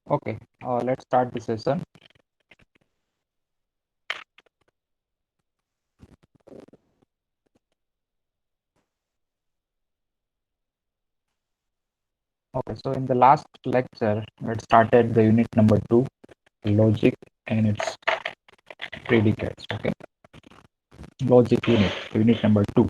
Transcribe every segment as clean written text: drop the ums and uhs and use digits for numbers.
Okay, let's start the session. Okay, so in the last lecture, we started the unit number 2, logic and its predicates. Okay, logic unit number 2.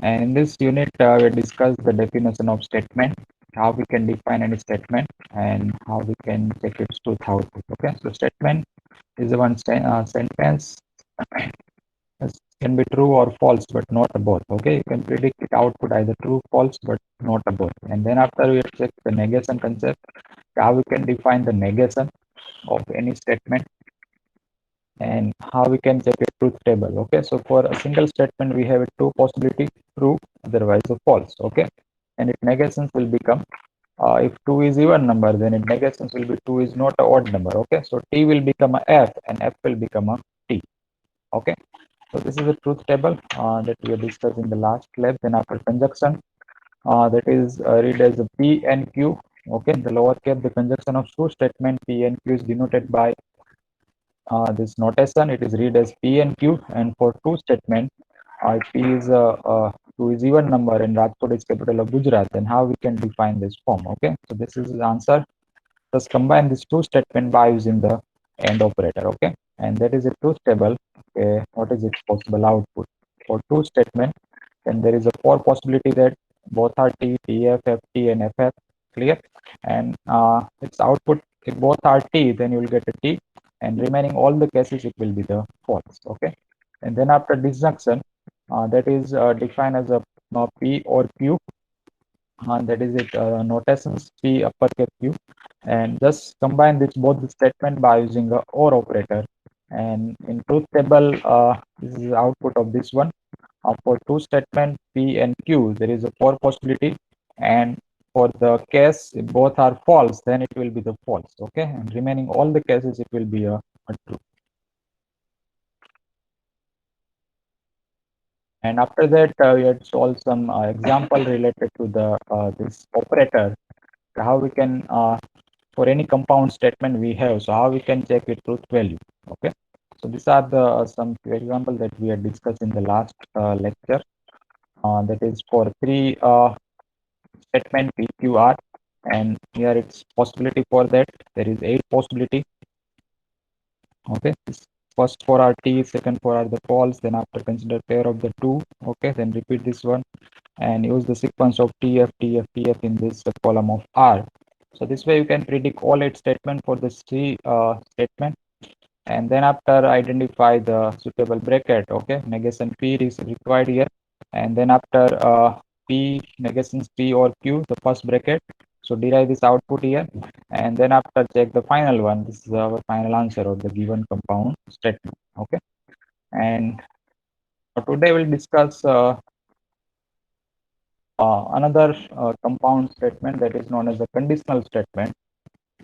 And in this unit, we discussed the definition of statement, how we can define any statement, and how we can check its truth output. Okay, so statement is the one sentence can be true or false, but not a both. Okay, you can predict it output either true, false, but not a both. And then after we check the negation concept, how we can define the negation of any statement and how we can check a truth table. Okay, so for a single statement, we have a two possibility, true, otherwise a false. Okay, and its negations will become if 2 is even number, then its negations will be 2 is not a odd number. Okay, so t will become a f and f will become a t. Okay, so this is a truth table that we discussed in the last lab. Then after conjunction, that is read as a p and q. Okay, in the lower case, the conjunction of two statement p and q is denoted by this notation. It is read as p and q. And for two statement, if p is two is even number and Rajkot is capital of Gujarat, then how we can define this form? Okay, so this is the answer. Just combine these two statement by using the AND operator. Okay, and that is a truth table. Okay, what is its possible output for two statement? Then there is a four possibility that both are t, tf, ft, and ff. Clear? And its output, if both are t, then you will get a t, and remaining all the cases it will be the false. Okay, and then after disjunction, that is defined as a p or q. That is it, notations p uppercase q, and just combine this both the statement by using the or operator. And in truth table, this is the output of this one. For two statement p and q, there is a four possibility, and for the case if both are false, then it will be the false. Okay, and remaining all the cases it will be a true. And after that, we had solved some example related to the this operator, how we can for any compound statement we have, so how we can check its truth value. Okay, so these are the some example that we had discussed in the last lecture. That is for three statement pqr, and here it's possibility for that there is eight possibility. Okay, first four are t, second four are the false, then after consider pair of the two. Okay, then repeat this one and use the sequence of tf, tf, tf in this column of r. So this way you can predict all eight statement for the C statement, and then after identify the suitable bracket. Okay, negation p is required here, and then after p negations p or q, the first bracket. So derive this output here, and then after check the final one. This is our final answer of the given compound statement. Okay, and today we'll discuss another compound statement that is known as a conditional statement,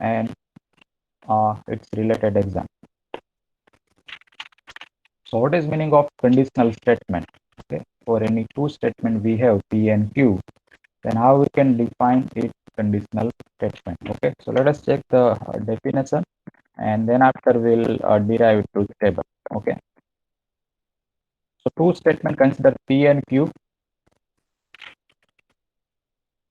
and its related example. So what is meaning of conditional statement? Okay, for any two statement we have p and q, then how we can define it conditional statement? Okay, so let us check the definition, and then after we'll derive it truth table. Okay, so two statement consider p and q.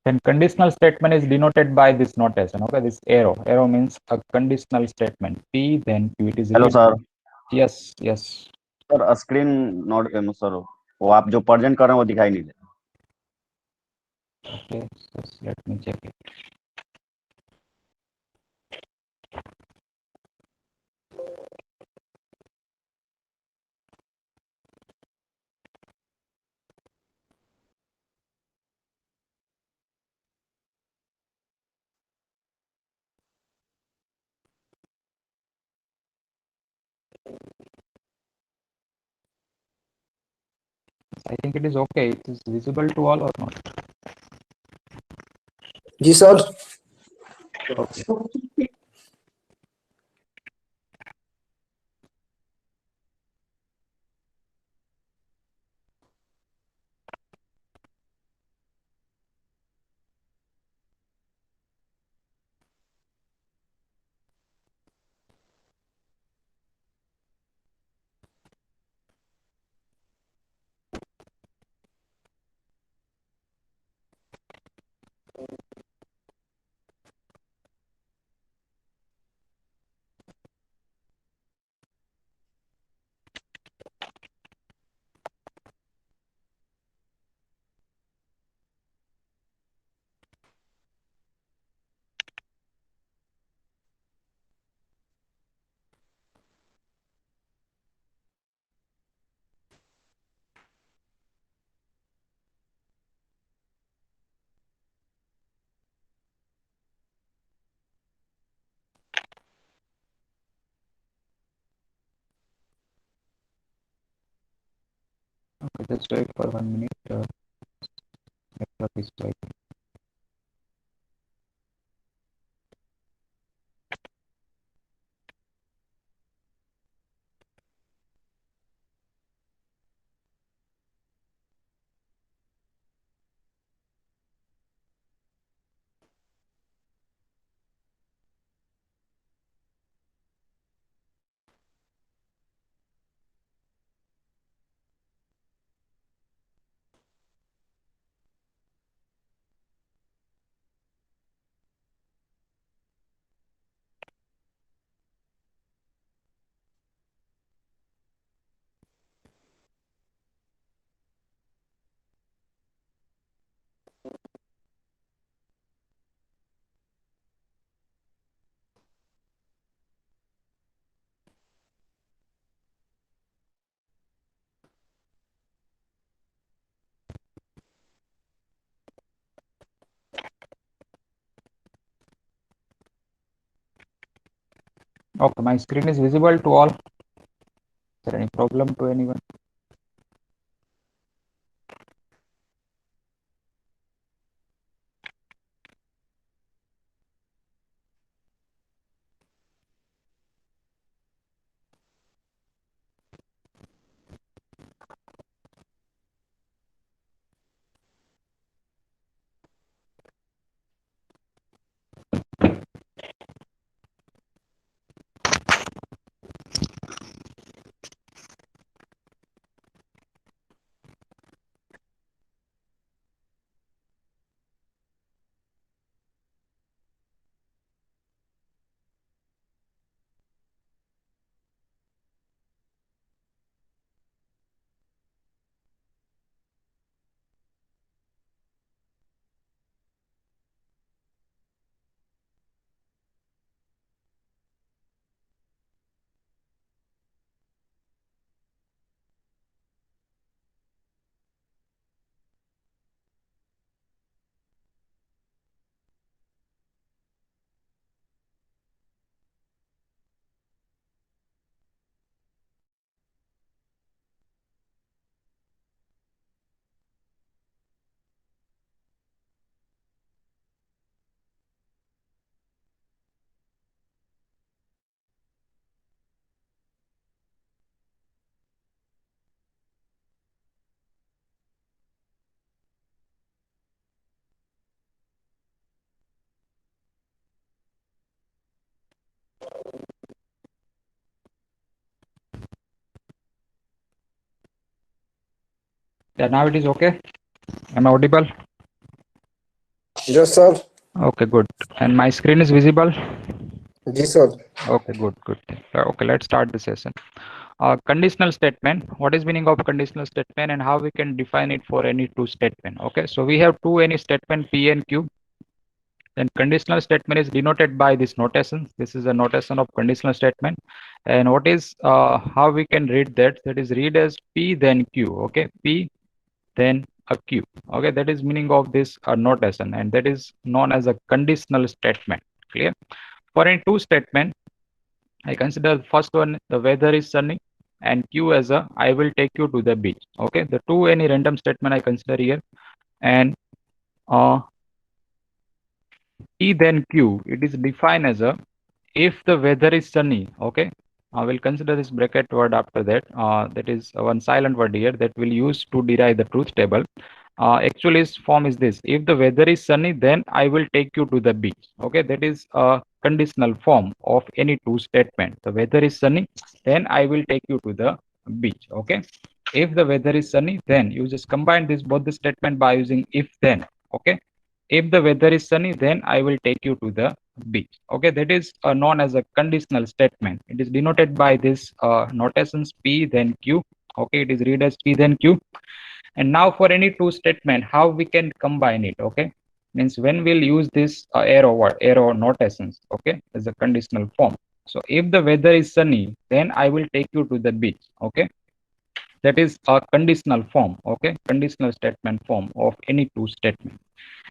Then conditional statement is denoted by this notation. Okay, this arrow. Arrow means a conditional statement. P then Q. It is hello read. Sir. Yes, yes. Sir screen note sir वो आप जो present कर रहे हैं वो दिखाई नहीं दे रहा। Okay, just let me check it. I think it is okay. It is visible to all or not? जी sir. Okay. Okay, just wait for 1 minute. Network is like. Okay, my screen is visible to all. Is there any problem to anyone? Yeah, now it is okay. Am I audible? Yes, sir. Okay, good. And my screen is visible. Yes, sir. Okay, good, good. Okay, let's start the session. Conditional statement. What is meaning of conditional statement and how we can define it for any two statement? Okay, so we have two any statement P and Q. Then conditional statement is denoted by this notation. This is a notation of conditional statement. And what is how we can read that? That is read as P then Q. Okay, P then a Q. Okay, that is meaning of this notation, and that is known as a conditional statement. Clear? For any two statement, I consider first one the weather is sunny and Q as a I will take you to the beach. Okay, the two any random statement I consider here, and uh, P then Q, it is defined as a if the weather is sunny. Okay, I will consider this bracket word after that. That is one silent word here that will use to derive the truth table. Actually, its form is this: if the weather is sunny, then I will take you to the beach. Okay, that is a conditional form of any two statement. The weather is sunny, then I will take you to the beach. Okay, if the weather is sunny, then you just combine this both the statement by using if then. Okay, if the weather is sunny, then I will take you to the beach. Okay, that is known as a conditional statement. It is denoted by this notations P then Q. Okay, it is read as P then Q. And now for any two statement, how we can combine it? Okay, means when we'll use this arrow word, arrow notations. Okay, as a conditional form. So if the weather is sunny, then I will take you to the beach. Okay, that is a conditional form. Okay, conditional statement form of any two statement.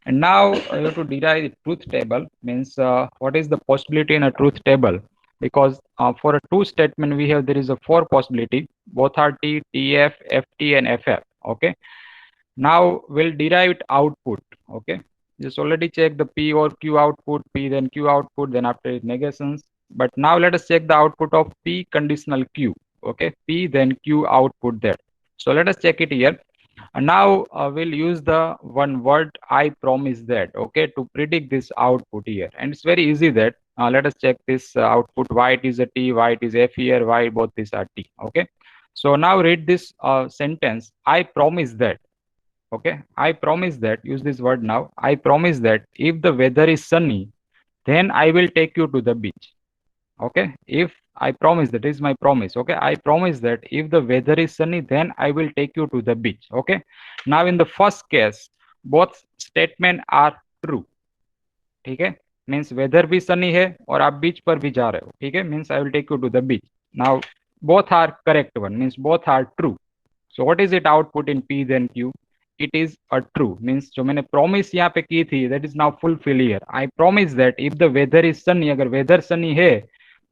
And now you have to derive the truth table. Means what is the possibility in a truth table? Because for a two statement we have there is a four possibility. both are T, TF, FT and FF. Okay. Now we'll derive it output. Okay. Just already check the P or Q output, P then Q output, then after it negations. But now let us check the output of P conditional Q. Okay. P then Q output that. So let us check it here. And now we'll use the one word I promise that, okay, to predict this output here. And it's very easy that let us check this output, why it is a T, why it is F here, why both these are T. Okay. So now read this sentence, I promise that. Okay. I promise that, use this word now. I promise that if the weather is sunny, then I will take you to the beach. Okay. If I promise, that is my promise. Okay. I promise that if the weather is sunny, then I will take you to the beach. Okay. Now in the first case, both statement are true. ठीक है, means weather भी सनी है और आप beach पर भी जा रहे हो. ठीक है, means I will take you to the beach. Now both are correct one, means both are true. So what is it output in P then Q? It is a true, means जो मैंने promise यहाँ पे की थी that is now fulfill here. I promise that if the weather is sunny, अगर weather sunny है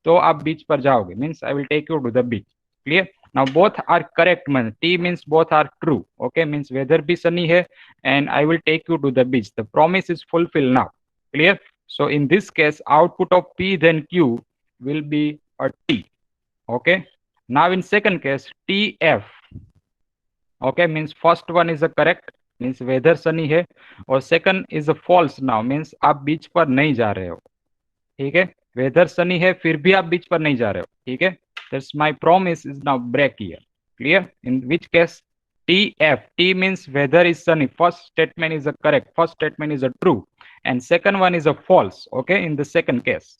तो आप बीच पर जाओगे, means I will take you to the beach. Clear? Now both are correct, means T means both are true. Okay, means weather भी sunny है and I will take you to the beach. The promise is fulfilled now. Clear? So in this case, output of P then Q will be a T. Okay. Now in second case, TF. Okay, means first one is a correct, means weather sunny है, और second is a false now, means आप beach पर नहीं जा रहे हो. ठीक है, weather sunny है फिर भी आप बीच पर नहीं जा रहे हो. ठीक है, that's my promise is now break here. Clear? In which case TF, T means weather is sunny, first statement is a correct, first statement is a true, and second one is a false. Okay, in the second case,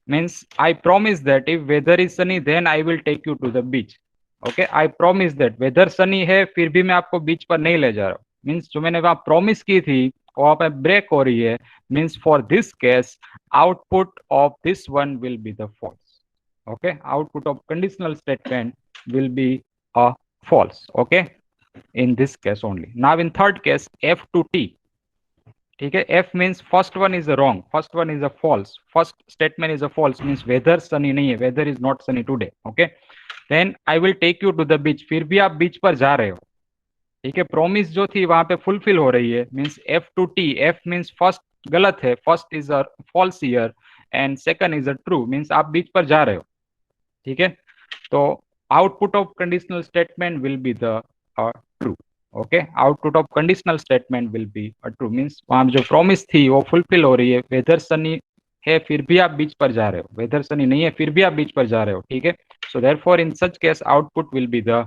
means I promise that if weather is sunny, then I will take you to the beach. Okay, I promise that weather sunny है फिर भी मैं आपको बीच पर नहीं ले जा रहा हूँ. मीन्स जो मैंने वहां प्रॉमिस की थी वो वहां पे ब्रेक हो रही है. Means for this case output of this one will be the false. Okay, output of conditional statement will be a false. Okay, in this case only. Now in third case, F to T. ठीक है, F means first one is a wrong, first one is a false, first statement is a false, means weather sunny नहीं है, weather is not sunny today. Okay, then I will take you to the beach. फिर भी आप beach पर जा रहे हो. ठीक है, प्रॉमिस जो थी वहां पे फुलफिल हो रही है. Means F to T. F means first गलत है, first is a false here and second is a true, means आप बीच पर जा रहे हो. ठीक है, तो output of conditional statement will be the true. Okay, output of conditional statement will be a true, means वहां जो प्रॉमिस थी वो फुलफिल हो रही है. वेदर सनी है फिर भी आप बीच पर जा रहे हो, वेदर सनी नहीं है फिर भी आप बीच पर जा रहे हो. ठीक है, so therefore in such case output will be the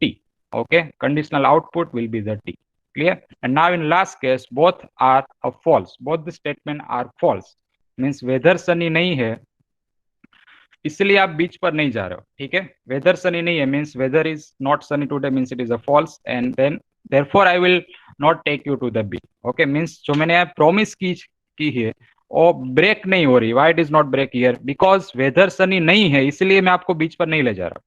T. Okay, conditional output will be the T. Clear? And now in last case both are false, both the statement are false, means weather sunny नहीं है इसलिए आप beach पर नहीं जा रहे हो. ठीक है, वेदर सनी नहीं है means weather is not sunny today, means it is a false, and then therefore I will not take you to the beach. Okay, means जो मैंने यहाँ प्रॉमिस की है वो ब्रेक नहीं हो रही. Why it is not break here? Because weather sunny नहीं है इसलिए मैं आपको बीच पर नहीं ले जा रहा.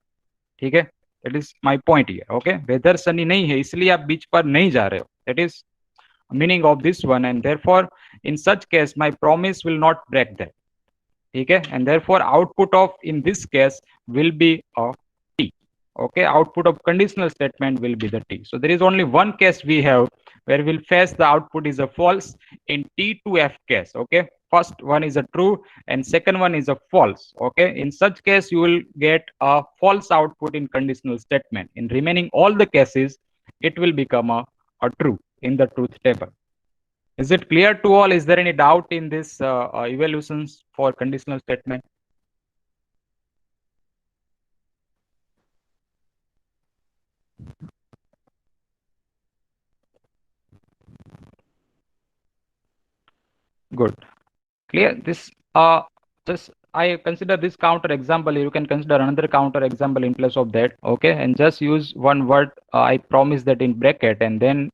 ठीक है, that is my point here. Okay, weather sunny नहीं है इसलिए आप बीच पर नहीं जा रहे हो, that is meaning of this one, and therefore in such case my promise will not break that. ठीक है, and therefore output of in this case will be a T. Okay, output of conditional statement will be the T. So there is only one case we have where we'll face the output is a false in T to F case. Okay, first one is a true and second one is a false. Okay, in such case you will get a false output in conditional statement. In remaining all the cases it will become a true in the truth table. Is it clear to all? Is there any doubt in this evaluations for conditional statement? Good. Clear? This just I consider this counter example. You can consider another counter example in place of that. Okay, and just use one word. I promise that in bracket, and then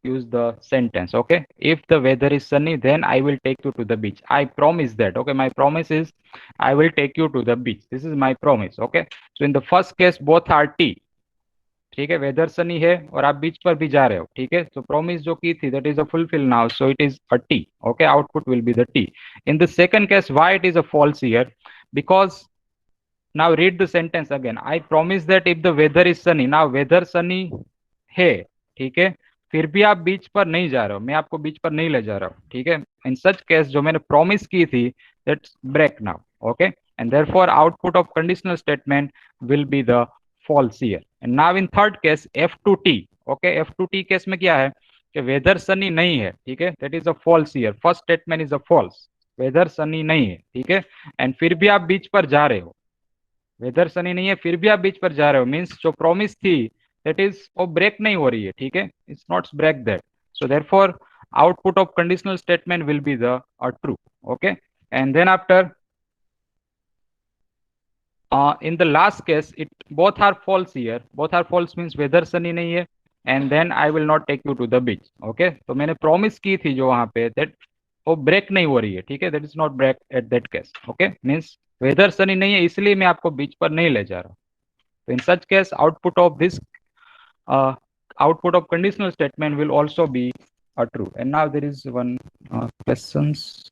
use the sentence. Okay, if the weather is sunny, then I will take you to the beach. I promise that. Okay, my promise is I will take you to the beach. This is my promise. Okay, so in the first case both are T. ठीक है, weather Sunny है और आप beach पर भी जा रहे हो. ठीक है, तो प्रॉमिस जो की थी that is a fulfil now, so it is a T. Okay, output will be the T. In the second case why it is a false here? Because Now read the sentence again. I promise that if the weather is sunny. Now weather sunny है, ठीक है, फिर भी आप beach पर नहीं जा रहे हो, मैं आपको बीच पर नहीं ले जा रहा हूँ, ठीक है. इन सच केस जो मैंने प्रॉमिस की थी, that's break now. Okay, and therefore output of conditional statement will be the false here. And now in third case F2T. Okay, F2T case में क्या है कि वेदर सनी नहीं है, ठीक है, that is a false here. First statement is a false, weather sunny नहीं है, ठीक है, एंड फिर भी आप बीच पर जा रहे हो. वेदर सनी नहीं है फिर भी आप बीच पर जा रहे हो मीन्स जो प्रॉमिस थी दैट इज वो ब्रेक नहीं हो रही है, ठीक है, it's not break that. So therefore output of conditional statement will be the true. Okay, and then after in the last case it both are false here. Both are false means weather sunny nahi hai, and then I will not take you to the beach. Okay, तो मैंने promise की थी जो वहां पे that वो break नहीं हो रही है, ठीक है, that is not break at that case. Okay, means weather sunny नहीं है इसलिए मैं आपको बीच पर नहीं ले जा रहा. So in such case, uh, output of conditional statement will also be true. And now there is one questions.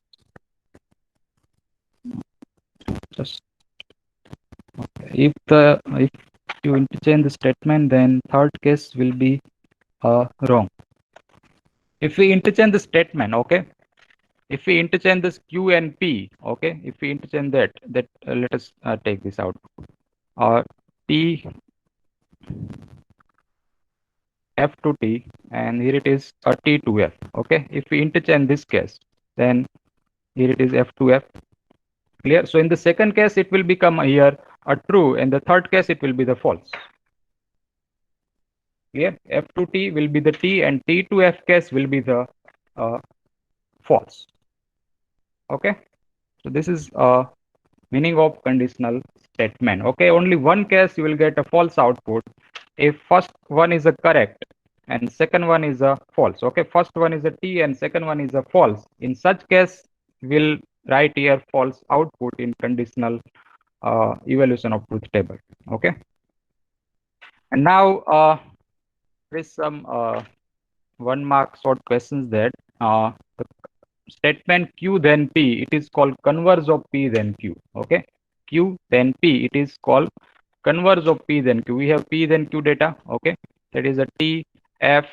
Just if you interchange the statement, then third case will be wrong. If we interchange the statement, okay. If we interchange this Q and P, okay. If we interchange that let us take this out. T F to T, and here it is a T to F. Okay, if we interchange this case, then here it is F to F. Clear? So in the second case, it will become here a true, and the third case, it will be the false. Clear? F to T will be the T, and T to F case will be the false. Okay, so this is meaning of conditional statement. Okay, only one case you will get a false output if first one is a correct and second one is a false. Okay, first one is a T and second one is a false. In such case, we'll write here false output in conditional evaluation of truth table. Okay, and now there is some 1 mark short questions that the statement Q then P, it is called converse of P then Q. Okay, Q then P, it is called converse of P then Q. We have P then Q data. Okay, that is a T, F,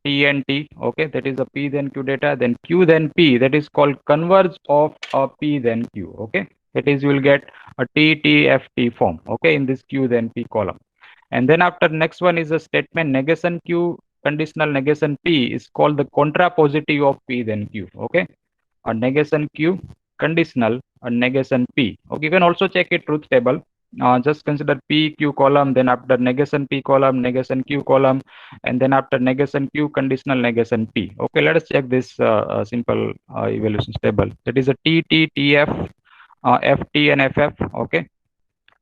T and T. Okay, that is a P then Q data. Then Q then P, that is called converse of a P then Q. Okay, that is you will get a T, T, F, T form. Okay, in this Q then P column. And then after next one is a statement negation Q, conditional negation P is called the contrapositive of P then Q. Okay, a negation Q, conditional, a negation P. Okay, you can also check it truth table. Just consider P, Q column, then after negation P column, negation Q column, and then after negation Q, conditional negation P. Okay, let us check this simple evaluation table. That is a T, T, T, F, F, T, and F, F. Okay,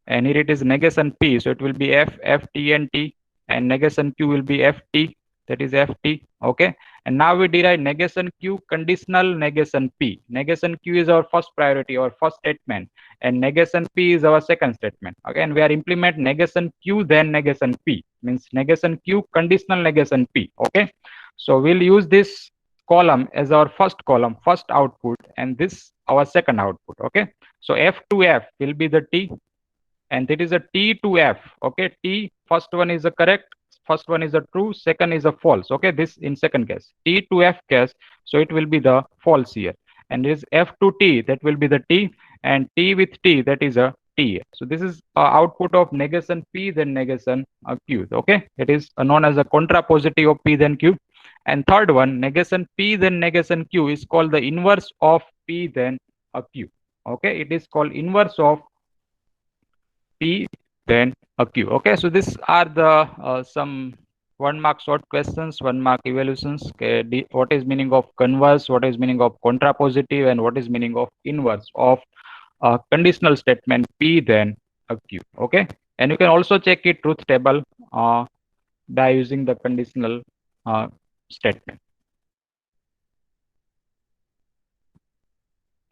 and here it is negation P, so it will be F, F, T, and T, and negation Q will be F, T, that is F, T. Okay, and now we derive negation Q, conditional negation P. Negation Q is our first priority or first statement, and negation P is our second statement. Again, we are implement negation Q then negation P, means negation Q, conditional negation P. Okay, so we'll use this column as our first column, first output, and this our second output. Okay, so F to F will be the T, and that is a T to F. Okay, T, first one is a correct, first one is a true, second is a false. Okay, this in second case, T to F case, so it will be the false here. And is F to T, that will be the T, and T with T, that is a T. So this is output of negation P then negation Q. Okay, it is known as a contrapositive of P then Q. And third one, negation P then negation Q is called the inverse of P then Q. Okay, it is called inverse of P then a Q. Okay, so these are the some 1 mark short questions, 1 mark evaluations. Okay, what is meaning of converse, what is meaning of contrapositive, and what is meaning of inverse of conditional statement P then a Q. Okay, and you can also check it truth table by using the conditional statement.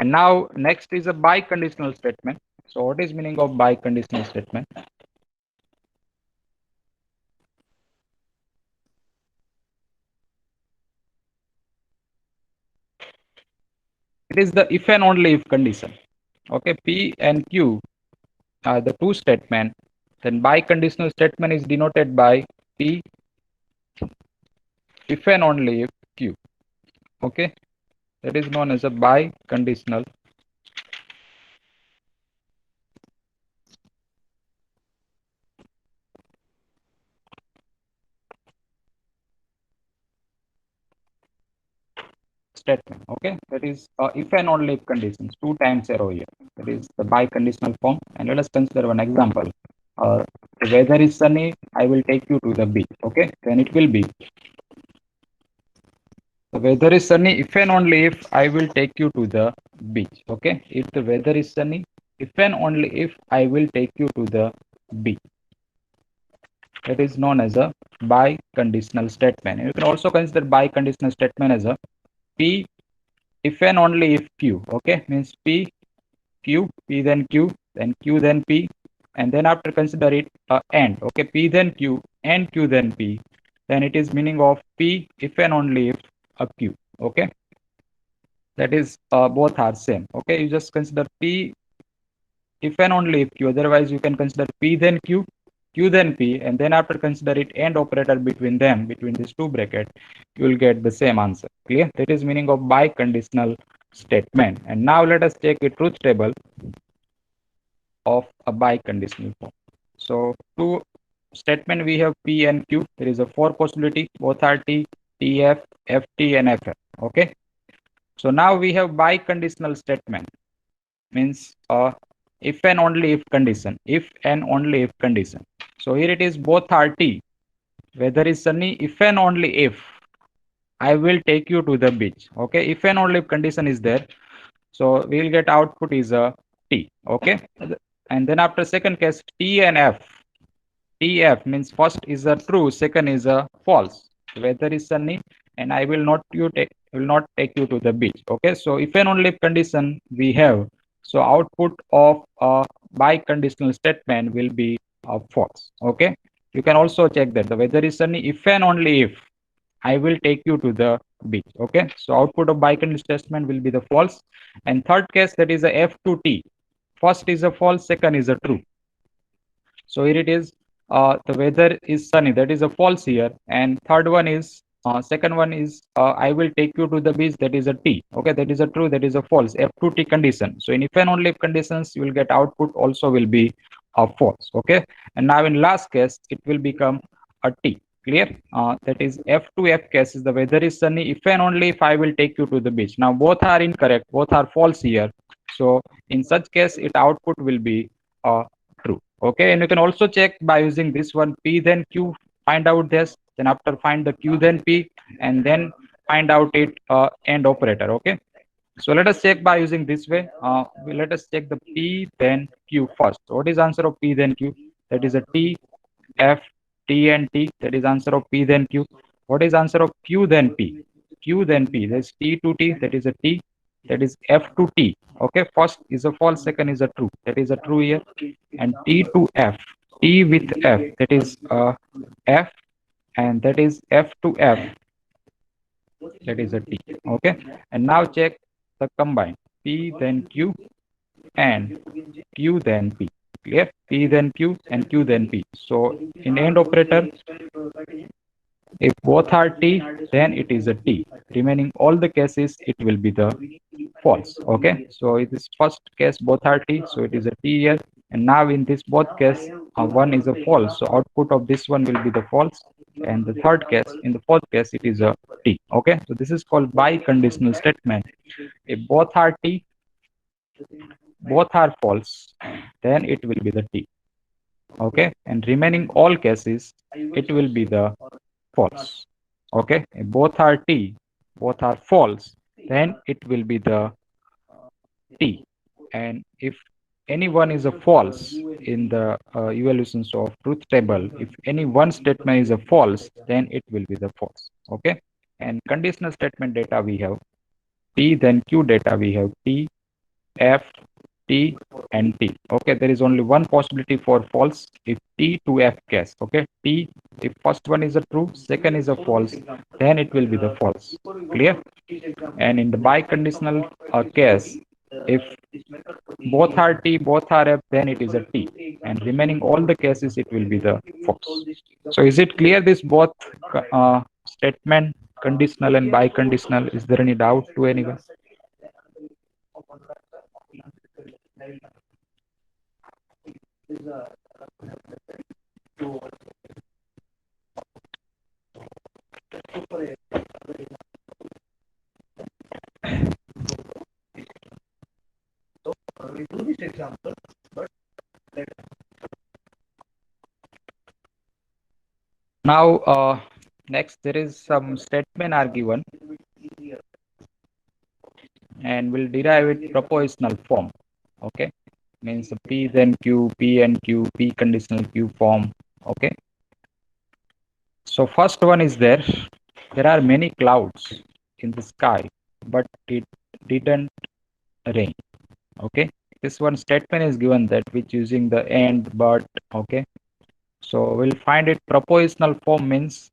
And now next is a biconditional statement. So what is meaning of biconditional statement? It is the if and only if condition. Okay, P and Q the true statement, then biconditional statement is denoted by P if and only if Q. Okay, that is known as a biconditional statement. Okay, that is if and only if conditions, two times arrow here. That is the biconditional form. And let us consider one example. The weather is sunny, I will take you to the beach. Okay, then it will be the weather is sunny if and only if I will take you to the beach. Okay, if the weather is sunny, if and only if I will take you to the beach. That is known as a biconditional statement. You can also consider biconditional statement as a P if and only if Q. Okay, means P Q, P then Q, then Q then P, and then after consider it and. Okay, P then Q and Q then P. Then it is meaning of P if and only if a Q. Okay, that is both are same. Okay, you just consider P if and only if Q. Otherwise, you can consider P then Q, Q then P, and then after consider it and operator between them, between these two brackets, you will get the same answer. Clear? That is meaning of biconditional statement. And now let us take a truth table of a biconditional form. So two statement we have P and Q. There is a four possibility. Both are T, TF, FT, and FF. Okay. So now we have biconditional statement. Means if and only if condition. If and only if condition. So here it is both are T. Weather is sunny if and only if I will take you to the beach. Okay. If and only if condition is there. So we will get output is a T. Okay. And then after second case T and F. TF means first is a true, second is a false. Weather is sunny and I will not take you to the beach. Okay, so if and only if condition we have, so output of a biconditional statement will be a false. Okay, you can also check that the weather is sunny if and only if I will take you to the beach. Okay, so output of biconditional statement will be the false. And third case, that is a F to T. First is a false, second is a true. So here it is, the weather is sunny. That is a false here. And third one is, second one is, I will take you to the beach. That is a T. Okay, that is a true. That is a false. F2T condition. So in if and only if conditions, you will get output also will be a false. Okay, and now in last case, it will become a T. Clear? That is F2F case is the weather is sunny if and only if I will take you to the beach. Now both are incorrect. Both are false here. So in such case, it output will be true. Okay, and you can also check by using this one P then Q, find out this, then after find the Q then P, and then find out it and operator. Okay, so let us check by using this way. Let us check the P then Q first. So what is answer of P then Q? That is a T, F, T and T. That is answer of P then Q. What is answer of Q then P? Q then P. That's T to T. That is a T. That is F to T. Okay, first is a false, second is a true. That is a true here. And T to F. T with F. That is F, and that is F to F. That is a T. Okay, and now check the combine. P then Q and Q then P. Clear? P then Q and Q then P. So in AND operator, if both are T, then it is a T. Remaining all the cases, it will be the false. Okay, so in this first case, both are T, so it is a T here. And now in this both case, one is a false. So output of this one will be the false. And the third case, in the fourth case, it is a T. Okay, so this is called biconditional statement. If both are T, both are false, then it will be the T. Okay, and remaining all cases, it will be the false. Okay, if both are T, both are false, then it will be the T. And if any one is a false in the evaluations of truth table, if any one statement is a false, then it will be the false. Okay, and conditional statement data we have T, then Q data we have T, F, T, and T. Okay, there is only one possibility for false if T to F case. Okay, T, if first one is a true, second is a false, then it will be the false. Clear? And in the biconditional case, if both are T, both are F, then it is a T. And remaining all the cases, it will be the false. So is it clear this both statement, conditional and biconditional? Is there any doubt to anyone? Now, next there is some statement are given and will derive it propositional form. Okay, means P then Q, P and Q, P conditional Q form. Okay, so first one is there. There are many clouds in the sky, but it didn't rain. Okay, this one statement is given that which using the and but. Okay, so we'll find it propositional form means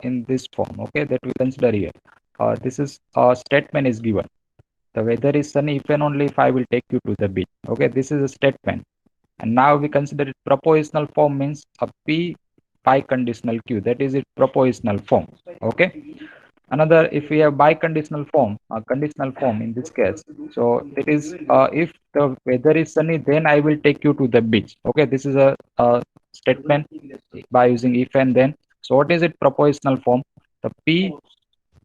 in this form. Okay, that we consider here. This is a statement is given. The weather is sunny if and only if I will take you to the beach. Okay, this is a statement. And now we consider it propositional form means a P biconditional Q. That is it propositional form. Okay. Another, if we have biconditional form, a conditional form in this case. So it is if the weather is sunny, then I will take you to the beach. Okay, this is a statement by using if and then. So what is it propositional form? The P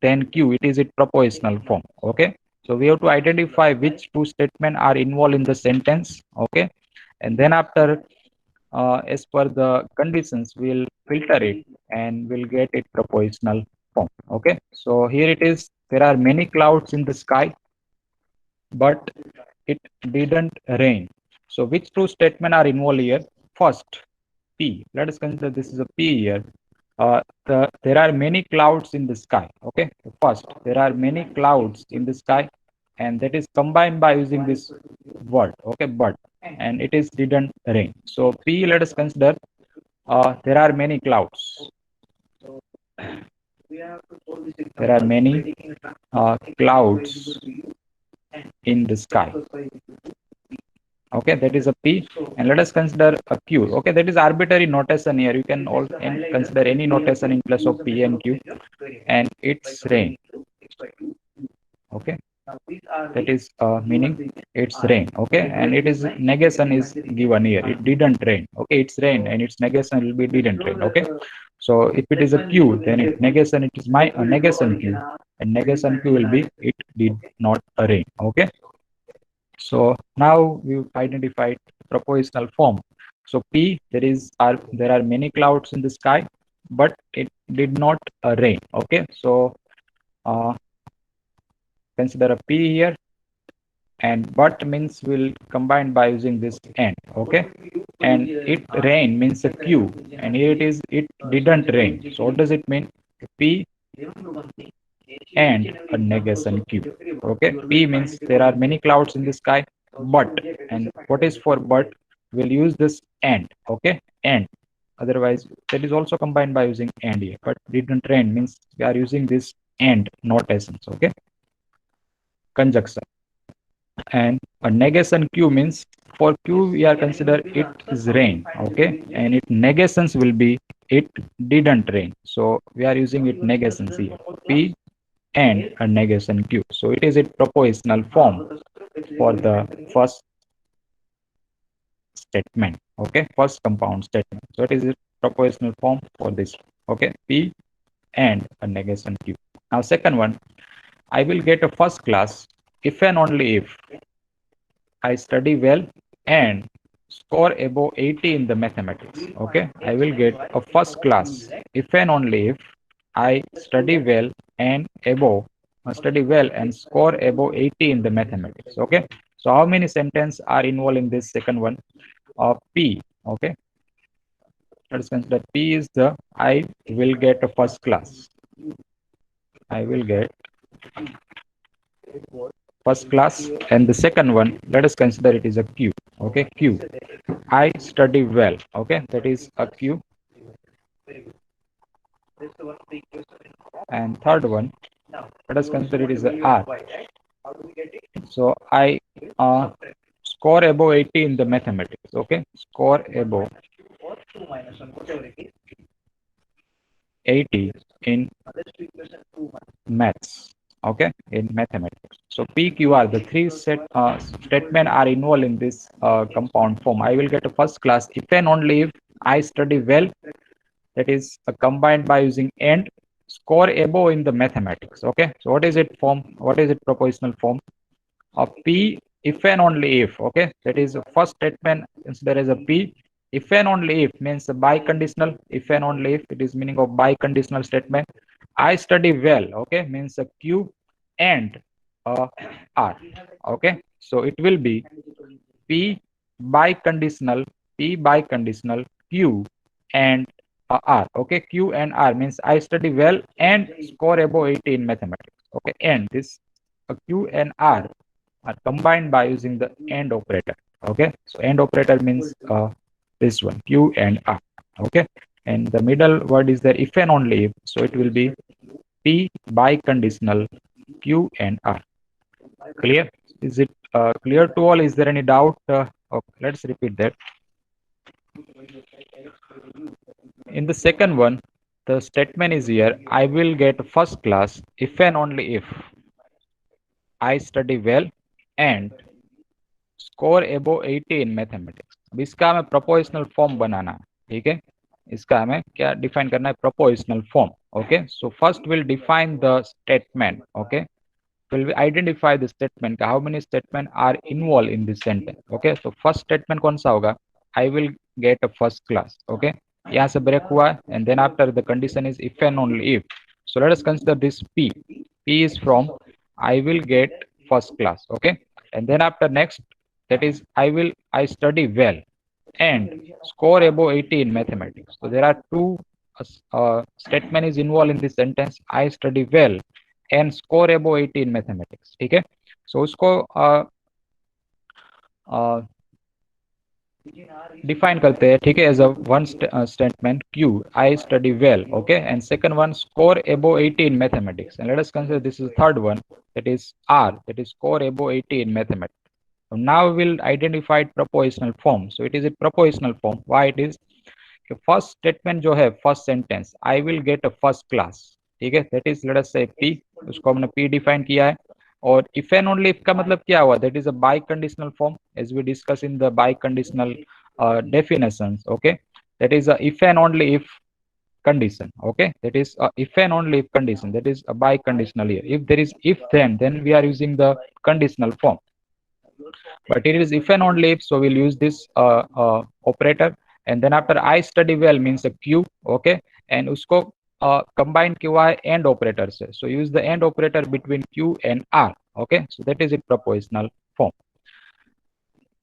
then Q, it is it propositional form. Okay, so we have to identify which two statements are involved in the sentence. Okay, and then after as per the conditions we'll filter it and we'll get it propositional form. Okay, so here it is, there are many clouds in the sky but it didn't rain. So which two statement are involved here? First, P, let us consider this is a P here. There are many clouds in the sky. Okay, first there are many clouds in the sky and that is combined by using this word. Okay, but and it is didn't rain. So P, let us consider there are many clouds. There are many clouds in the sky. Okay, that is a P. And let us consider a Q. Okay, that is arbitrary notation here. You can all consider any notation in place of P and Q. And it's rain. Okay, that is meaning it's rain. Okay, and it is negation is given here. It didn't rain. Okay, it's rain and its negation will be didn't rain. Okay, so if it is a Q, then it negation, it is my negation Q, and negation Q will be it did not rain. Okay, so now we've identified propositional form. So P, there are many clouds in the sky, but it did not rain. Okay, so uh, consider a P here, and but means will combine by using this and. Okay, and it rain means a Q, and here it is it didn't rain. So what does it mean? P and a negation Q. Okay, P means there are many clouds in the sky, but, and what is for but? We'll use this and. Okay, and otherwise that is also combined by using and here, but didn't rain means we are using this and notations. Okay, conjunction. And a negation Q means for Q we are consider it is rain. Okay, and it negations will be it didn't rain. So we are using it negations here. P and a negation Q. So it is a propositional form for the first statement. Okay, first compound statement. So it is a propositional form for this. Okay, P and a negation Q. Now second one, I will get a first class if and only if I study well and score above 80 in the mathematics. Okay, I will get a first class if and only if I study well and above study well and score above 80 in the mathematics. Okay, so how many sentences are involved in this second one? P. Okay, let's consider P is the I will get a first class. I will get first class, and the second one, let us consider it is a Q. Okay, Q, I study well. Okay, that is a Q. And third one, let us consider it is a R. So I score above 80 in the mathematics. Okay, score above 80 in maths. Okay, in mathematics. So PQR, the three statement are involved in this compound form. I will get a first class if and only if I study well, that is combined by using and, score above in the mathematics. Okay, so what is it form? What is it propositional form? A P if and only if. Okay, that is the first statement. Since there is a P, if and only if means a biconditional. If and only if, it is meaning of biconditional statement. I study well. Okay, means a Q and R. Okay, so it will be P biconditional, P biconditional, Q and R. Okay, Q and R means I study well and score above 80 in mathematics. Okay, and this Q and R are combined by using the AND operator. Okay, so AND operator means this one, Q and R. Okay, and the middle word is there if and only if, so it will be P biconditional, Q and R. Clear? Is it clear to all? Is there any doubt? Okay, let's repeat that. In the second one, the statement is here, I will get first class if and only if I study well and score एबो 80 in mathematics. अब इसका हमें prepositional form बनाना है. ठीक है, इसका हमें क्या डिफाइन करना है? Prepositional form. Okay, so first will define the statement. Okay, will we identify the statement, how many statement are involved in this sentence. Okay, so first statement कौन सा होगा? I will get a first class. Okay, यहाँ से break हुआ है, and then after the condition is if and only if. So let us consider this P. P is from I will get first class. Okay, and then after next, that is I study well and score above 80 in mathematics. So there are two statement is involved in this sentence. I study well and score above 80 in mathematics. ठीक है, so उसको define करते हैं. ठीक है, as a one statement Q, I study well. Okay, and second one, score above 80 in mathematics. And let us consider this is third one, that is R, that is score above 80 in mathematics. So now we'll identify propositional form. So it is a propositional form. Why it is? First statement जो है, first sentence, I will get a first class. ठीक है, that is let us से P, उसको हमने P define किया है. और इफ एंड ओनली इफ का मतलब क्या हुआ? That is a biconditional form as we discuss in the biconditional definitions. Okay, that is a if and only if condition. Okay, that is if and only if condition, that is a biconditional here. If there is if then we are using the conditional form, but it is if and only if, so we'll use this operator. And then after I study well means a Q. Okay, and usko combine किया है and operator से, so use the and operator between Q and R. Okay, so that is it propositional form.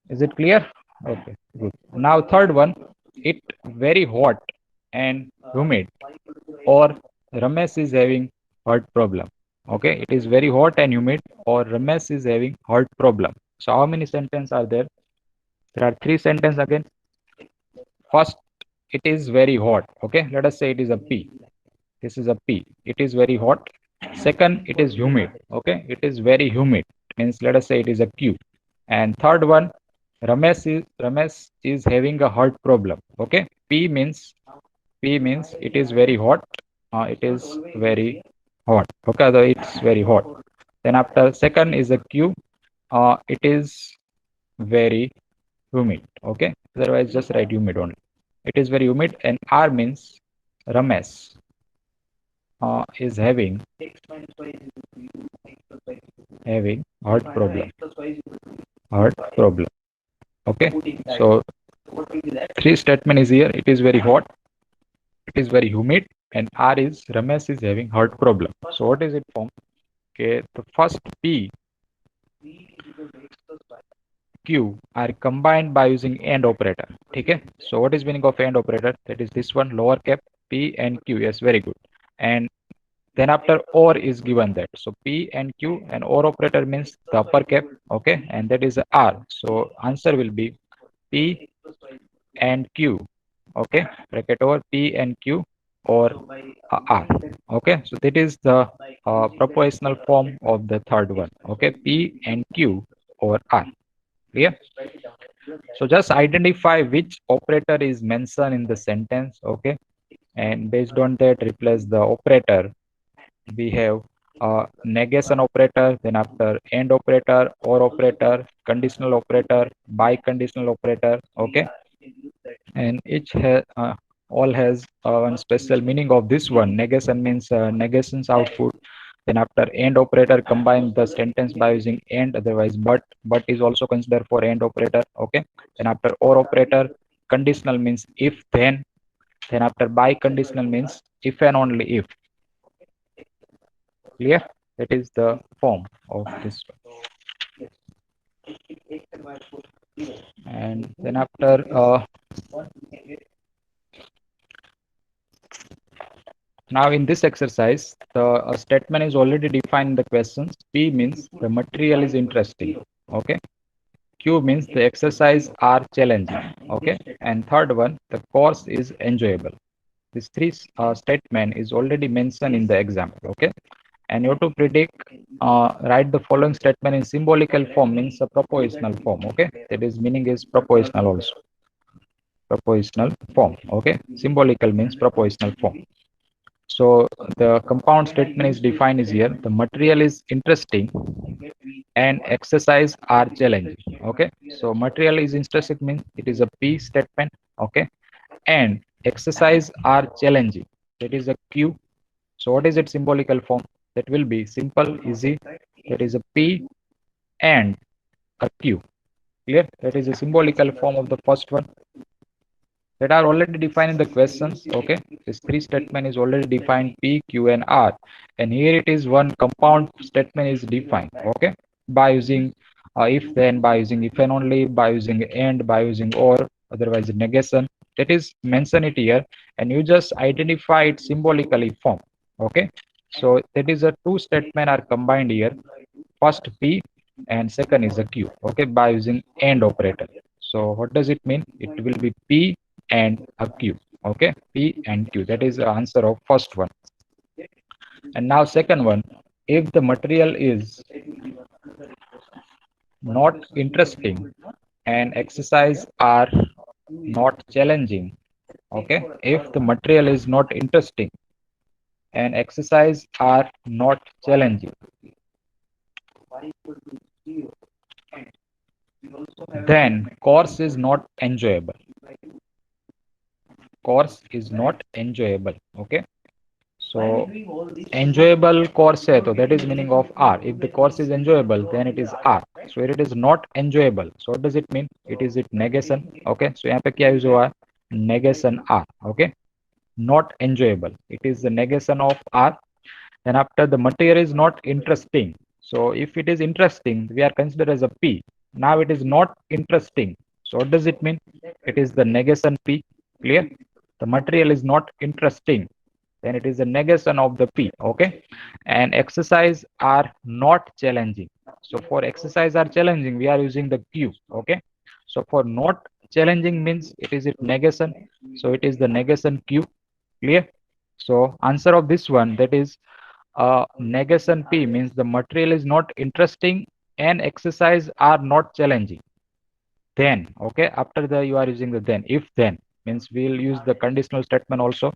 Is it clear? Okay, good. Now third one, it very hot and humid, or Ramesh is having heart problem. Okay, it is very hot and humid, or Ramesh is having heart problem. So how many sentences are there? There are three sentences again. First, it is very hot. Okay, let us say it is a P. This is a P. It is very hot. Second, it is humid. Okay, it is very humid. Means let us say it is a Q. And third one, Ramesh is having a heart problem. Okay, P means it is very hot. It is very hot. Okay, so it's very hot. Then after second is a Q. It is very humid. Okay, otherwise just write humid only. It is very humid. And R means Ramesh is having heart problem. Heart problem. Okay, so three statement is here. It is very hot, it is very humid, and R is Ramesh is having heart problem. So what is it from? Okay, the first P, Q are combined by using AND operator. Okay, so what is meaning of AND operator? That is this one, lower cap P and Q. Yes, very good. And then after OR is given that. So P and Q and OR operator means the upper cap. Okay, and that is R. So answer will be P and Q. Okay, bracket over P and Q or R. Okay, so that is the propositional form of the third one. Okay, P and Q or R. Clear? So just identify which operator is mentioned in the sentence, okay? And based on that, replace the operator. We have negation operator, then after and operator, or operator, conditional operator, biconditional operator, okay? And each has all has one special meaning of this one. Negation means negations output. Then after and operator, combine the sentence by using and, otherwise but is also considered for and operator, okay? Then after or operator, conditional means if then after biconditional means if and only if. Clear? That is the form of this one. And then after now in this exercise, the statement is already defined in the questions. P means the material is interesting, okay? Q means the exercise are challenging, okay? And third one, the course is enjoyable. This three statement is already mentioned in the example, okay? And you have to predict, write the following statement in symbolical form, means a propositional form, okay? That is meaning is propositional also. Propositional form, okay? Symbolical means propositional form. So the compound statement is defined is here. The material is interesting and exercise are challenging, okay? So material is interesting means it is a P statement, okay? And exercise are challenging, that is a Q. So what is its symbolical form? That will be simple, easy, that is a P and a Q. Clear? That is a symbolical form of the first one that are already defined in the questions, okay? This three statement is already defined, P, Q, and R. And here it is one compound statement is defined, okay? By using if then, by using if and only, by using and, by using or, otherwise negation. That is mention it here, and you just identify it symbolically form, okay? So that is a two statement are combined here. First P and second is a Q, okay, by using and operator. So what does it mean? It will be P and a Q, okay? P and Q, that is the answer of first one. And now second one, if the material is not interesting and exercise are not challenging, okay? If the material is not interesting and exercise are not challenging, then course is not enjoyable. Course is not enjoyable, okay? So enjoyable course hai, so that is meaning of R. If the course is enjoyable, then it is R. So it is not enjoyable, so what does it mean? It is it negation, okay? So यहाँ पे क्या use हुआ है? Negation R, okay? Not enjoyable, it is the negation of R. And after the material is not interesting, so if it is interesting, we are considered as a P. Now it is not interesting, so what does it mean? It is the negation P. Clear? The material is not interesting, then it is a negation of the P, okay? And exercise are not challenging, so for exercise are challenging, we are using the Q, okay? So for not challenging means it is a negation, so it is the negation Q. Clear? So answer of this one, that is negation P, means the material is not interesting and exercise are not challenging. Then, okay, after the you are using the then, if then means we will use the conditional statement also.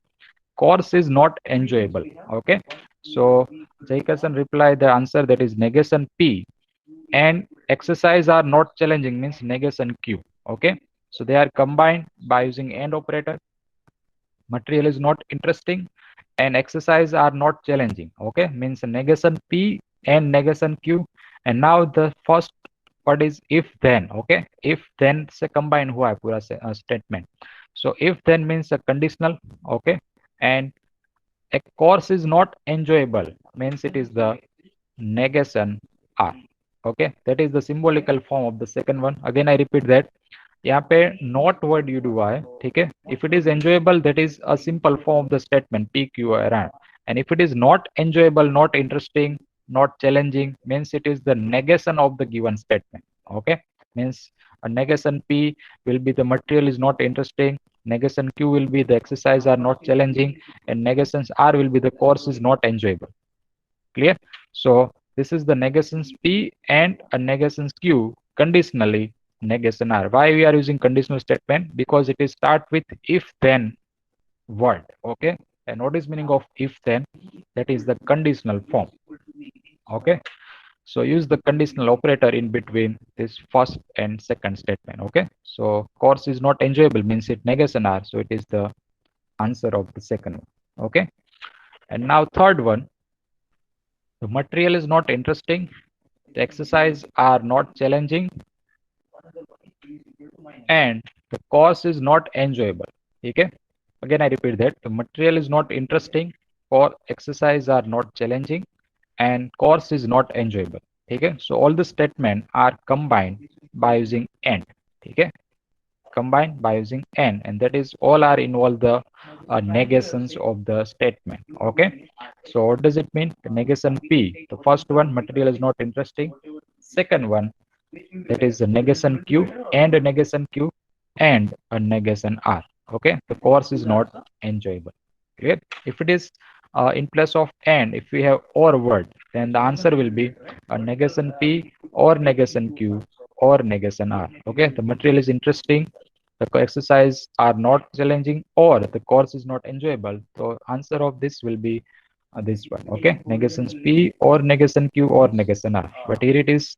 Course is not enjoyable, okay? So Jaikasan reply the answer, that is negation P and exercise are not challenging means negation Q, okay? So they are combined by using and operator. Material is not interesting and exercise are not challenging, okay? Means negation P and negation Q. And now the first part is if then, okay? If then से combine हुआ है पूरा statement. So if then means a conditional, okay? And a course is not enjoyable means it is the negation R, okay? That is the symbolical form of the second one. Again I repeat that यहाँ पे not word use हुआ है, ठीक है? If it is enjoyable, that is a simple form of the statement P Q R and if it is not enjoyable, not interesting, not challenging, means it is the negation of the given statement, okay? Means a negation P will be the material is not interesting, negation Q will be the exercise are not challenging, and negations R will be the course is not enjoyable. Clear? So this is the negations P and a negations Q conditionally negation are. Why we are using conditional statement? Because it is start with if then word. Okay, and what is meaning of if then? That is the conditional form. Okay, so use the conditional operator in between this first and second statement. Okay, so course is not enjoyable means it negation are, so it is the answer of the second one. Okay, and now third one, the material is not interesting, the exercise are not challenging, and the course is not enjoyable. Okay, again I repeat that the material is not interesting, or exercise are not challenging, and course is not enjoyable. Okay, so all the statements are combined by using and. Okay, combined by using and that is all are involve the negations of the statement. Okay, so what does it mean? The negation P, the first one, material is not interesting. Second one, that is a negation Q and a negation Q and a negation R. Okay, the course is not enjoyable. Okay, if it is in place of and, if we have or word, then the answer will be a negation P or negation Q or negation R. Okay, the material is interesting, the exercise are not challenging, or the course is not enjoyable. So answer of this will be this one. Okay, negations P or negation Q or negation R. But here it is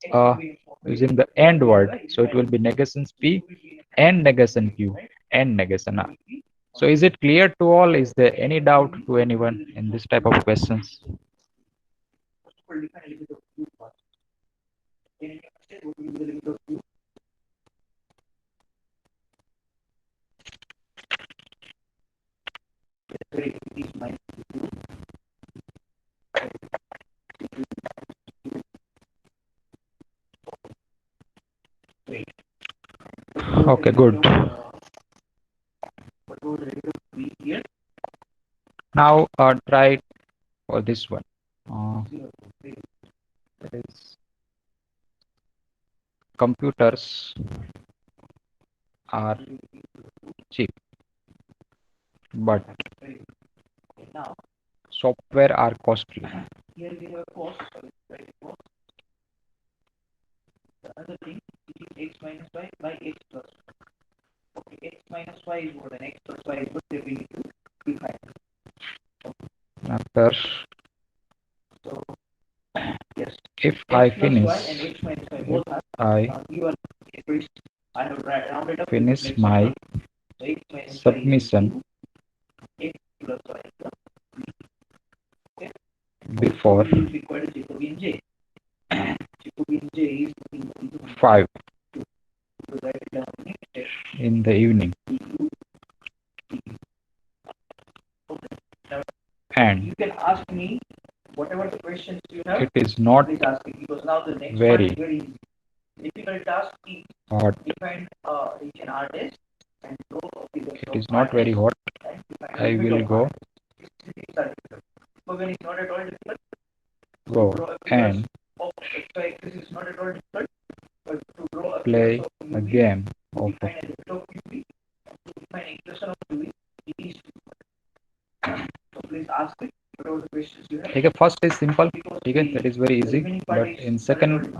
using the and word, so it will be negations P and negation Q and negation R. So is it clear to all? Is there any doubt to anyone in this type of questions? Okay, good. Now try for this one. That is computers are cheap, but software are costly. After, if I finish my submission before 5 in the evening, and it is not very hot. It is not very hot. I will go and play a game of okay, first is simple. Okay, that is very easy. But in second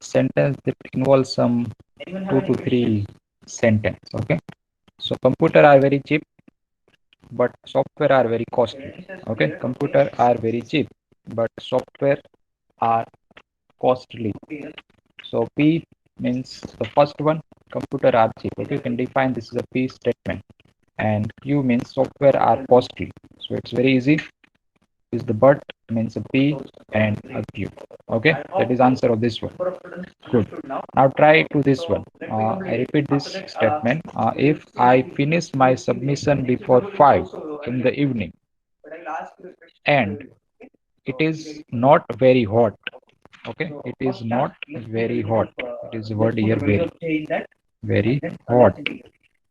sentence, that involves some 2 to 3 sentence. Okay, so computer are very cheap, but software are very costly. Okay, computer are very cheap, but software are costly. So P means the first one, computer are cheap. Okay, you can define this is a P statement, and Q means software are costly. So it's very easy. Is the but means a P and a Q. Okay, that is answer of this one. Good. Now try to this one. I repeat this statement. If I finish my submission before 5 in the evening, and it is not very hot. Okay, it is not very hot. It is word here very hot.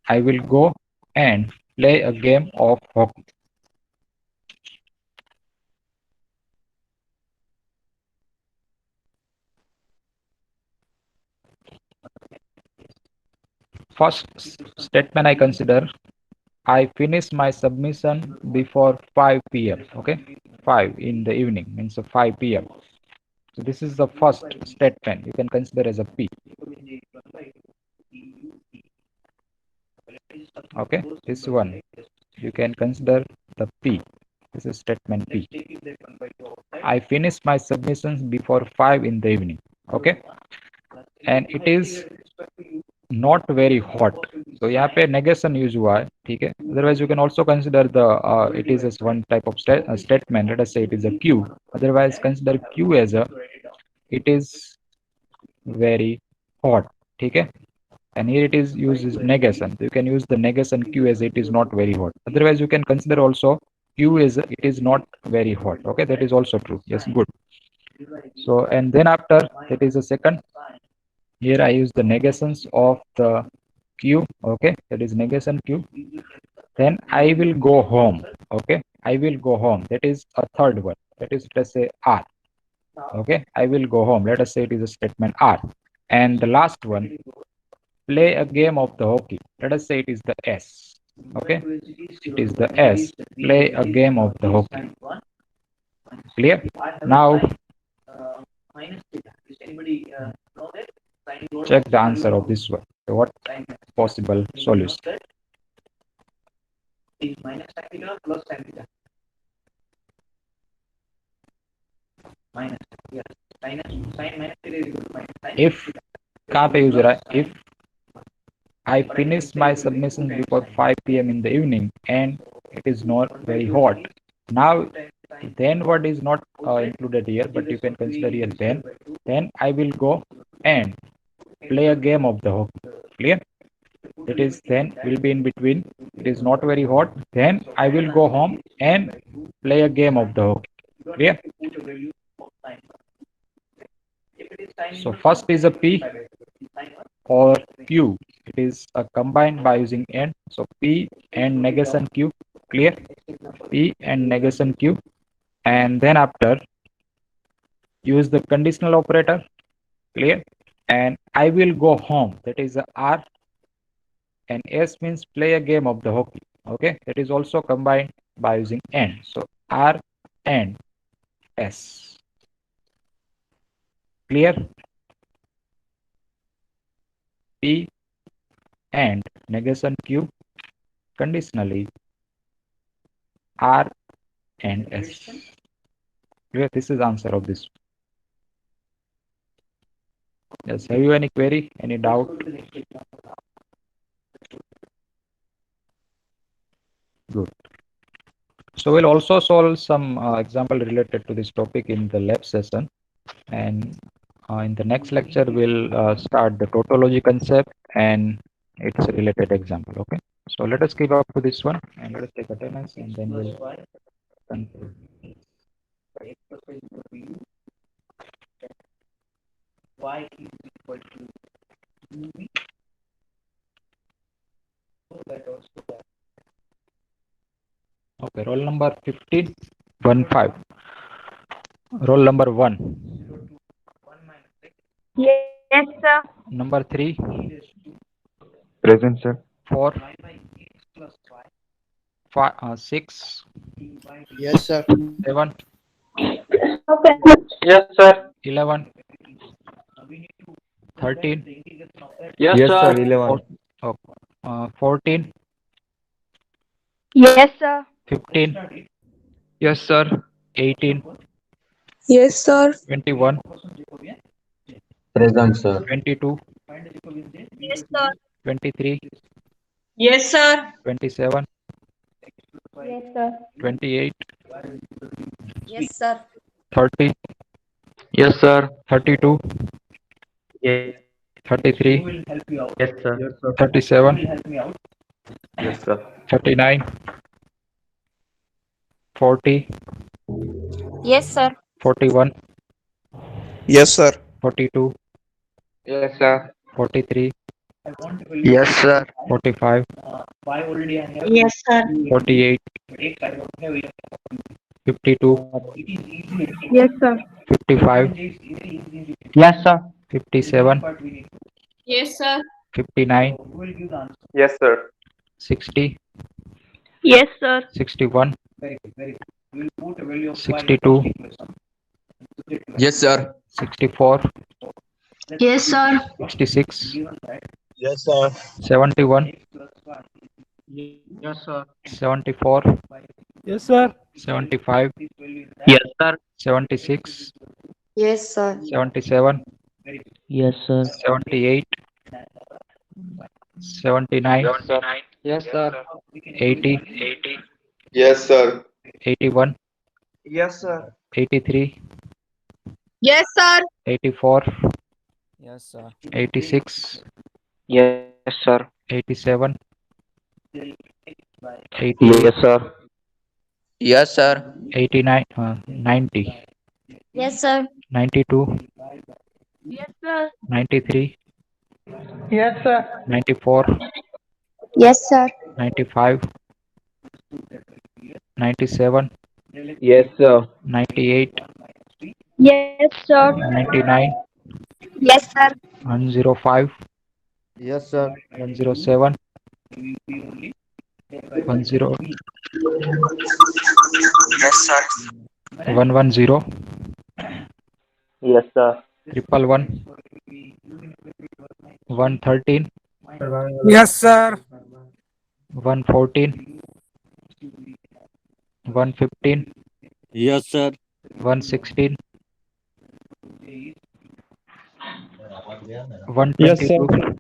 I will go and play a game of hockey. First statement I consider, I finish my submission before 5 p.m. Okay, 5 in the evening means 5 p.m. So this is the first statement you can consider as a P. Okay, this one you can consider the P. This is statement P. I finished my submissions before 5 in the evening. Okay, and it is not very hot. So यहाँ पे negation use हुआ है, ठीक है. Otherwise you can also consider the it is as one type of statement. Let us say it is a Q. Otherwise consider Q as a it is very hot, ठीक है. And here it is used as negation. You can use the negation Q as it is not very hot. Otherwise you can consider also Q as it is not very hot. Okay, that is also true. Yes, good. So and then after that is a second. Here I use the negations of the Q. Okay, that is negation Q. Then I will go home. Okay, I will go home. That is a third one. That is, let's say, R. Okay, I will go home. Let us say it is a statement R. And the last one, play a game of the hockey. Let us say it is the S. Okay, it is the S. Play a game of the hockey. Clear? Now check the answer of this one. So what possible solution? If कहाँ पे use हो रहा है? If I finish my submission before 5 p.m. in the evening and it is not very hot. Now, then what is not included here, but you can consider here then. Then I will go and play a game of the hockey. Clear? It is then will be in between. It is not very hot. Then I will go home and play a game of the hockey. Clear? So first is a P or Q. It is combined by using and. So P and negation Q. Clear? P and negation Q. And then after use the conditional operator. Clear? And I will go home. That is a R. And S means play a game of the hockey. Okay, that is also combined by using and. So R and S. Clear? P and negation Q conditionally R and S. Clear? This is answer of this. Yes. Have you any query? Any doubt? Good. So we'll also solve some example related to this topic in the lab session, and in the next lecture we'll start the tautology concept and its related example. Okay. So let us keep up to this one and let us take attendance and then we'll conclude. Okay, roll number 15, 1-5. Roll number 1. Yes, sir. Number 3, Present, sir. 4, 5, 6, Yes, sir. 7, Yes, sir. 11, 13, Yes, Yes, sir. sir. 11. 14, Yes, sir. 15, Yes, sir. 18, Yes, sir. 21, Present, sir. 22, Yes, sir. 23, Yes, sir. 27, Yes, sir. 28, Yes, sir. 30, Yes, sir. 32, Yes. 33, Yes, sir. 37, Yes, sir. 39, 40, Yes, sir. 41, Yes, sir. 42, Yes, sir. 43, Yes, sir. 45, Yes, sir. 48, 52, Yes, sir. 55, Yes, sir. 57, Yes, sir. 59, Yes, sir. 60, Yes, sir. 61, 62, Yes, sir. 64, Yes, sir. 66, Yes, sir. 71, Yes, sir. 74, Yes, sir. 75, Yes, sir. 76, Yes, sir. 77, Yes, sir. 78, 79, Yes, sir. Yes, sir. 80, Yes, sir. 81, Yes, sir. 83, Yes, sir. 84, Yes, sir. 86, Yes, sir. 87, Yes, 88, sir. Yes, sir. 89, 90, Yes, sir. 92, Yes, sir. 93, Yes, sir. 94, Yes, sir. 95, 97, Yes, sir. 98, Yes, sir. 99, Yes, sir. 105, Yes, sir. 107, 10, Yes, sir. 110, Yes, sir. 111, 113, Yes, sir. 114, 115, Yes, sir. 116, Yes, sir. 122,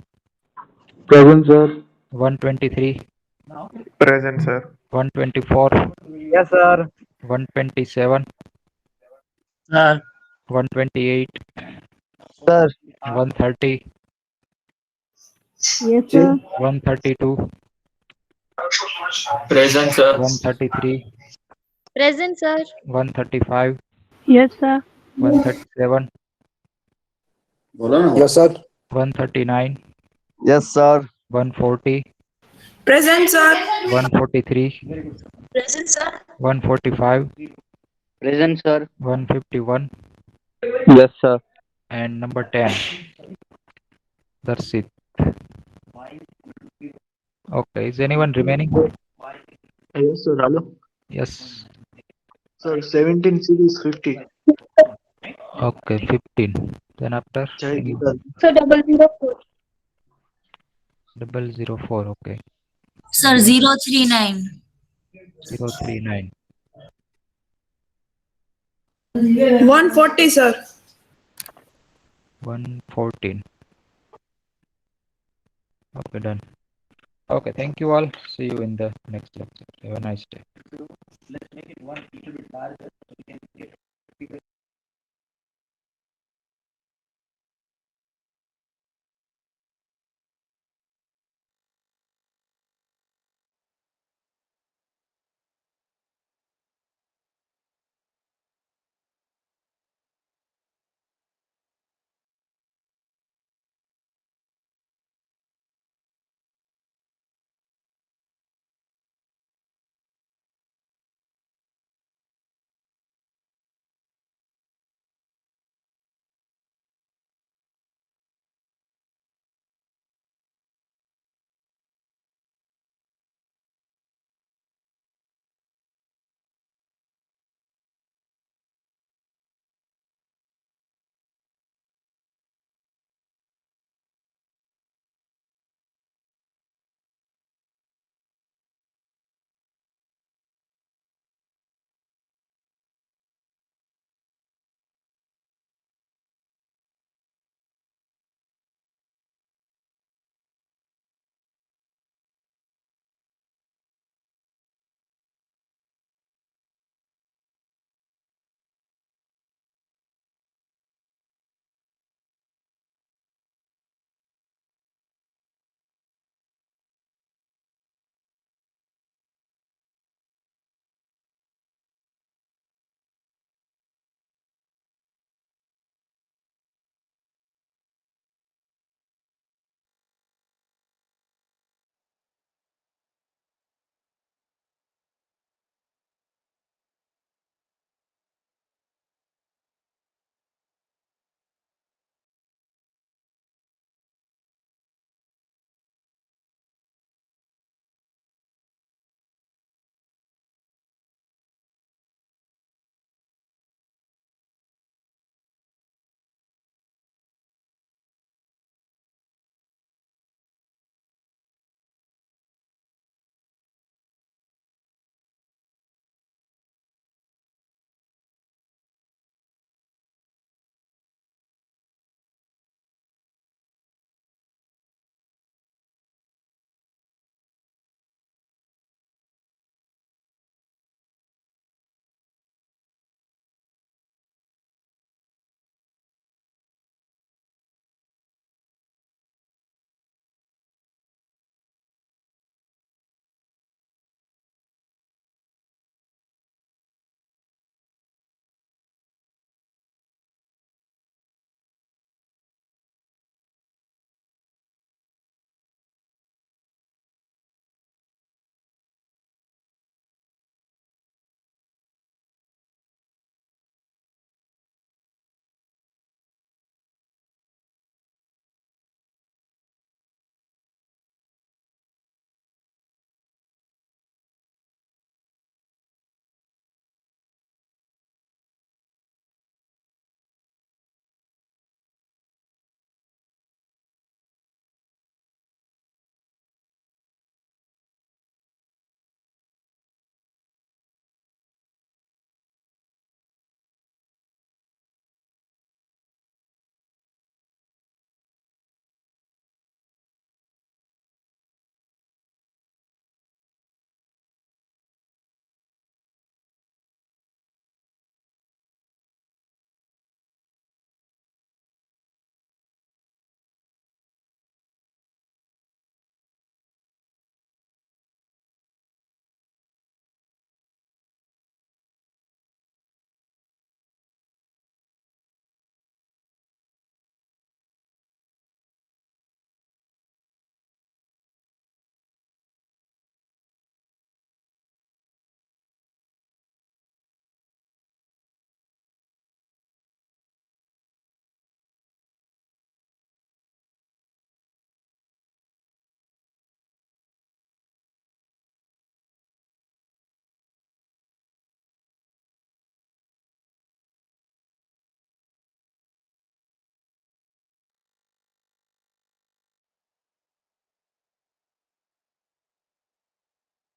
Present, sir. 123, Present, sir. 124, Yes, sir. 127, Sir. 128, Sir. 130, Yes, sir. 132, Present, sir. 133, Present, sir. 135, Yes, sir. 137, Yes, sir. 139, Yes, sir. 140, Present, sir. 143, Present, sir. 145, Present, sir. 151, Yes, sir. and number 10. That's it. Okay, is anyone remaining? Yes, sir. Hello. Yes. Sir, 17 series 50. Okay, 15. Then after Jai any Gita. So 004. 004. Okay, Sir, 039. 039. 140, sir. 114. Okay, done. Okay, thank you all. See you in the next lecture. Have a nice day.